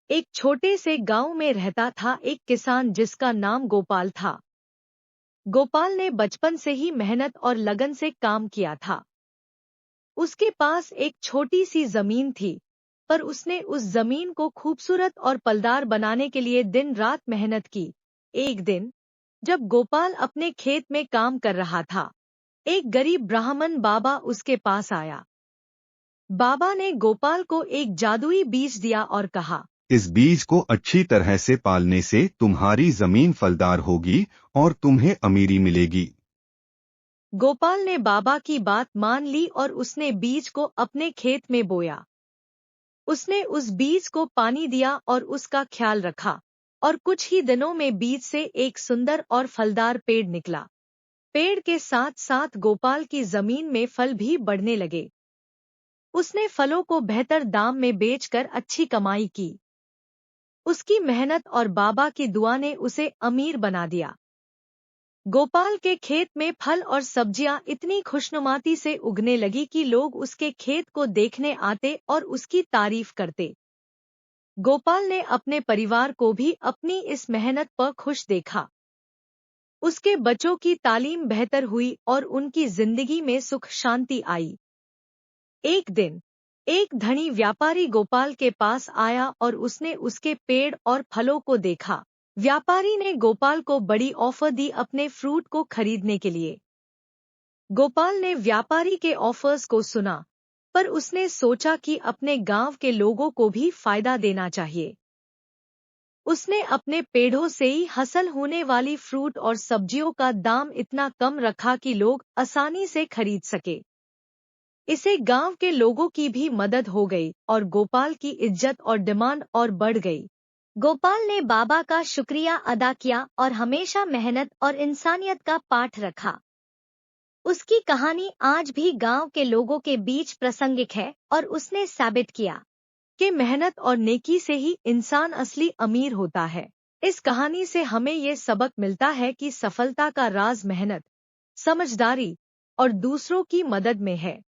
एक छोटे से गांव में रहता था एक किसान जिसका नाम गोपाल था। गोपाल ने बचपन से ही मेहनत और लगन से काम किया था। उसके पास एक छोटी सी जमीन थी, पर उसने उस जमीन को खूबसूरत और फलदार बनाने के लिए दिन रात मेहनत की। एक दिन, जब गोपाल अपने खेत में काम कर रहा था, एक गरीब ब्राह्मण बाबा उसके पास आया। बाबा ने गोपाल को एक जादुई बीज दिया और कहा, इस बीज को अच्छी तरह से पालने से तुम्हारी जमीन फलदार होगी और तुम्हें अमीरी मिलेगी। गोपाल ने बाबा की बात मान ली और उसने बीज को अपने खेत में बोया। उसने उस बीज को पानी दिया और उसका ख्याल रखा, और कुछ ही दिनों में बीज से एक सुंदर और फलदार पेड़ निकला। पेड़ के साथ साथ गोपाल की जमीन में फल भी बढ़ने लगे। उसने फलों को बेहतर दाम में बेचकर अच्छी कमाई की। उसकी मेहनत और बाबा की दुआ ने उसे अमीर बना दिया। गोपाल के खेत में फल और सब्जियां इतनी खुशनुमाती से उगने लगी कि लोग उसके खेत को देखने आते और उसकी तारीफ करते। गोपाल ने अपने परिवार को भी अपनी इस मेहनत पर खुश देखा। उसके बच्चों की तालीम बेहतर हुई और उनकी जिंदगी में सुख शांति आई। एक दिन, एक धनी व्यापारी गोपाल के पास आया और उसने उसके पेड़ और फलों को देखा। व्यापारी ने गोपाल को बड़ी ऑफर दी अपने फ्रूट को खरीदने के लिए। गोपाल ने व्यापारी के ऑफर्स को सुना, पर उसने सोचा कि अपने गांव के लोगों को भी फायदा देना चाहिए। उसने अपने पेड़ों से ही हासिल होने वाली फ्रूट और सब्जियों का दाम इतना कम रखा कि लोग आसानी से खरीद सके। इससे गांव के लोगों की भी मदद हो गई और गोपाल की इज्जत और डिमांड और बढ़ गई। गोपाल ने बाबा का शुक्रिया अदा किया और हमेशा मेहनत और इंसानियत का पाठ रखा। उसकी कहानी आज भी गांव के लोगों के बीच प्रासंगिक है और उसने साबित किया कि मेहनत और नेकी से ही इंसान असली अमीर होता है। इस कहानी से हमें ये सबक मिलता है कि सफलता का राज मेहनत, समझदारी और दूसरों की मदद में है।